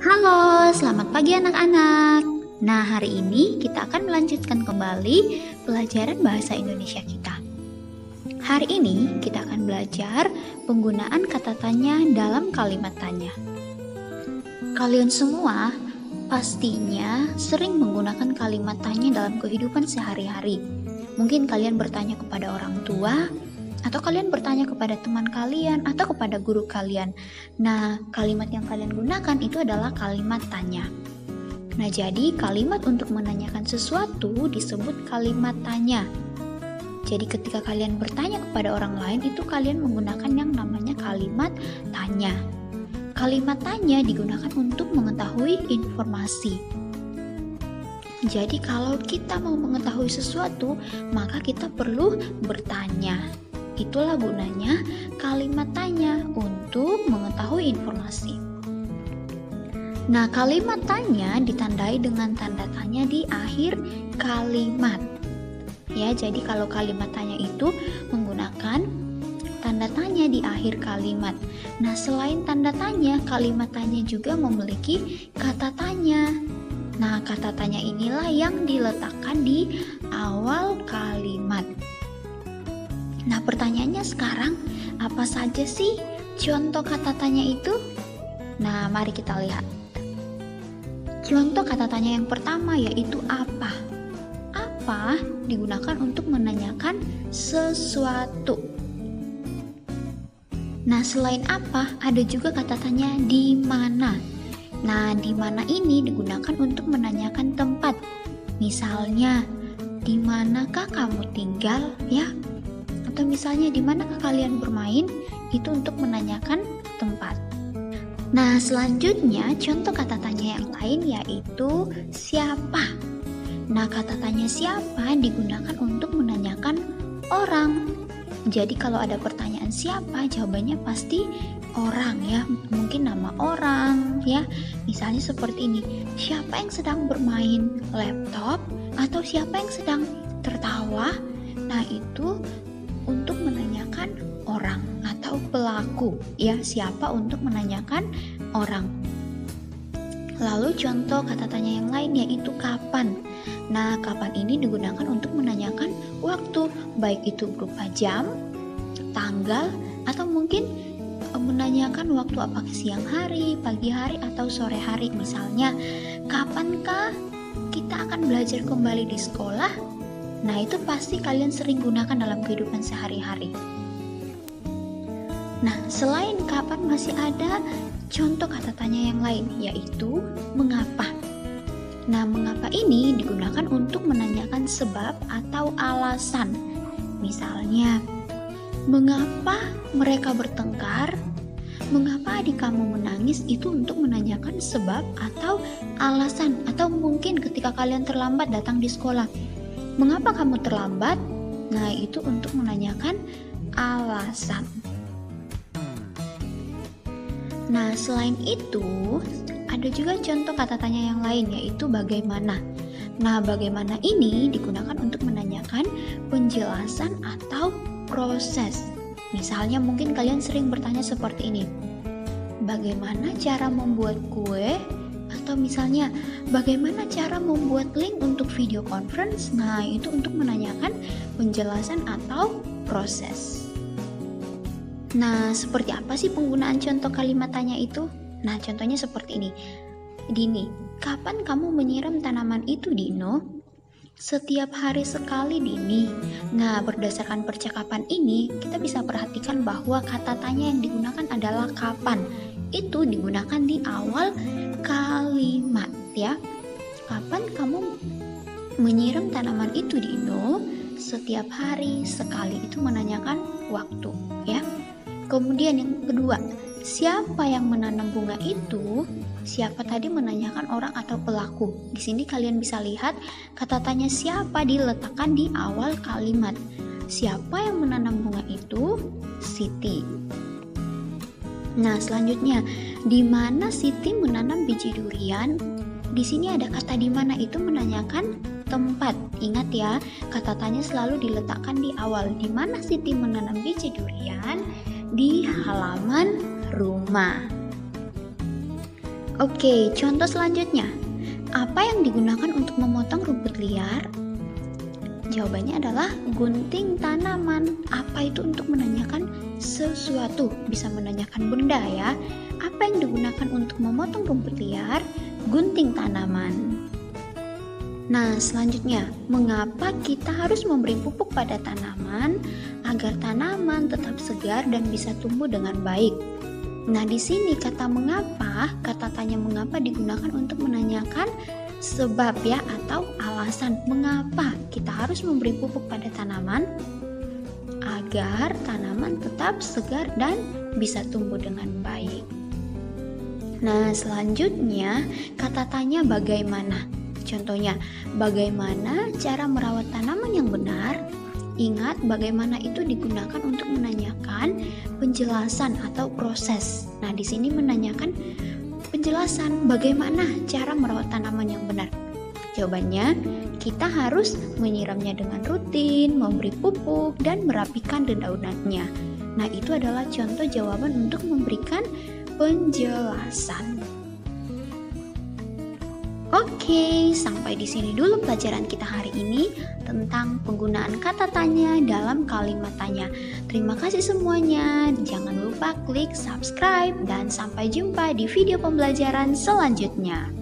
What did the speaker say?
Halo, selamat pagi anak-anak. Nah, hari ini kita akan melanjutkan kembali pelajaran bahasa Indonesia kita. Hari ini kita akan belajar penggunaan kata tanya dalam kalimat tanya. Kalian semua pastinya sering menggunakan kalimat tanya dalam kehidupan sehari-hari. Mungkin kalian bertanya kepada orang tua, atau kalian bertanya kepada teman kalian atau kepada guru kalian. Nah, kalimat yang kalian gunakan itu adalah kalimat tanya. Nah, jadi kalimat untuk menanyakan sesuatu disebut kalimat tanya. Jadi ketika kalian bertanya kepada orang lain, itu kalian menggunakan yang namanya kalimat tanya. Kalimat tanya digunakan untuk mengetahui informasi. Jadi kalau kita mau mengetahui sesuatu, maka kita perlu bertanya. Itulah gunanya kalimat tanya untuk mengetahui informasi. Nah, kalimat tanya ditandai dengan tanda tanya di akhir kalimat. Ya, jadi kalau kalimat tanya itu menggunakan tanda tanya di akhir kalimat. Nah, selain tanda tanya, kalimat tanya juga memiliki kata tanya. Nah, kata tanya inilah yang diletakkan di awal kalimat. Nah, pertanyaannya sekarang, apa saja sih contoh kata tanya itu? Nah, mari kita lihat. Contoh kata tanya yang pertama yaitu apa. Apa digunakan untuk menanyakan sesuatu. Nah, selain apa, ada juga kata tanya di mana. Nah, di mana ini digunakan untuk menanyakan tempat. Misalnya, di manakah kamu tinggal, ya? Atau misalnya di manakah kalian bermain, itu untuk menanyakan tempat. Nah, selanjutnya contoh kata tanya yang lain yaitu siapa. Nah, kata tanya siapa digunakan untuk menanyakan orang. Jadi kalau ada pertanyaan siapa, jawabannya pasti orang, ya. Mungkin nama orang, ya. Misalnya seperti ini, siapa yang sedang bermain laptop atau siapa yang sedang tertawa. Nah, itu untuk menanyakan orang atau pelaku, ya, siapa untuk menanyakan orang. Lalu contoh kata tanya yang lain yaitu kapan. Nah, kapan ini digunakan untuk menanyakan waktu, baik itu berupa jam, tanggal, atau mungkin menanyakan waktu apakah siang hari, pagi hari, atau sore hari. Misalnya, kapankah kita akan belajar kembali di sekolah? Nah, itu pasti kalian sering gunakan dalam kehidupan sehari-hari. Nah, selain kapan masih ada contoh kata tanya yang lain, yaitu mengapa. Nah, mengapa ini digunakan untuk menanyakan sebab atau alasan. Misalnya, mengapa mereka bertengkar? Mengapa adik kamu menangis? Itu untuk menanyakan sebab atau alasan. Atau mungkin ketika kalian terlambat datang di sekolah, mengapa kamu terlambat? Nah, itu untuk menanyakan alasan. Nah, selain itu, ada juga contoh kata tanya yang lain yaitu bagaimana. Nah, bagaimana ini digunakan untuk menanyakan penjelasan atau proses. Misalnya mungkin kalian sering bertanya seperti ini. Bagaimana cara membuat kue? Atau misalnya, bagaimana cara membuat link untuk video conference? Nah, itu untuk menanyakan penjelasan atau proses. Nah, seperti apa sih penggunaan contoh kalimat tanya itu? Nah, contohnya seperti ini. Dini, kapan kamu menyiram tanaman itu, Dino? Setiap hari sekali, Dini. Nah, berdasarkan percakapan ini, kita bisa perhatikan bahwa kata tanya yang digunakan adalah kapan. Itu digunakan di awal kalimat, ya. Kapan kamu menyiram tanaman itu, Dino? Setiap hari sekali. Itu menanyakan waktu, ya. Kemudian yang kedua, siapa yang menanam bunga itu? Siapa tadi menanyakan orang atau pelaku. Di sini kalian bisa lihat kata tanya siapa diletakkan di awal kalimat. Siapa yang menanam bunga itu? Siti. Nah, selanjutnya, di mana Siti menanam biji durian? Di sini ada kata di mana, itu menanyakan tempat. Ingat ya, kata tanya selalu diletakkan di awal. Di mana Siti menanam biji durian? Di halaman rumah. Oke, contoh selanjutnya. Apa yang digunakan untuk memotong rumput liar? Jawabannya adalah gunting tanaman. Apa itu untuk menanyakan sesuatu? Bisa menanyakan benda ya. Apa yang digunakan untuk memotong rumput liar? Gunting tanaman. Nah, selanjutnya, mengapa kita harus memberi pupuk pada tanaman agar tanaman tetap segar dan bisa tumbuh dengan baik? Nah, di sini kata mengapa, kata tanya mengapa digunakan untuk menanyakan sebab ya atau alasan mengapa kita harus memberi pupuk pada tanaman agar tanaman tetap segar dan bisa tumbuh dengan baik. Nah, selanjutnya kata tanya bagaimana. Contohnya, bagaimana cara merawat tanaman yang benar? Ingat, bagaimana itu digunakan untuk menanyakan penjelasan atau proses. Nah, di sini menanyakan penjelasan bagaimana cara merawat tanaman yang benar. Jawabannya, kita harus menyiramnya dengan rutin, memberi pupuk, dan merapikan dedaunannya. Nah, itu adalah contoh jawaban untuk memberikan penjelasan. Oke, sampai di sini dulu pelajaran kita hari ini tentang penggunaan kata tanya dalam kalimat tanya. Terima kasih semuanya. Jangan lupa klik subscribe dan sampai jumpa di video pembelajaran selanjutnya.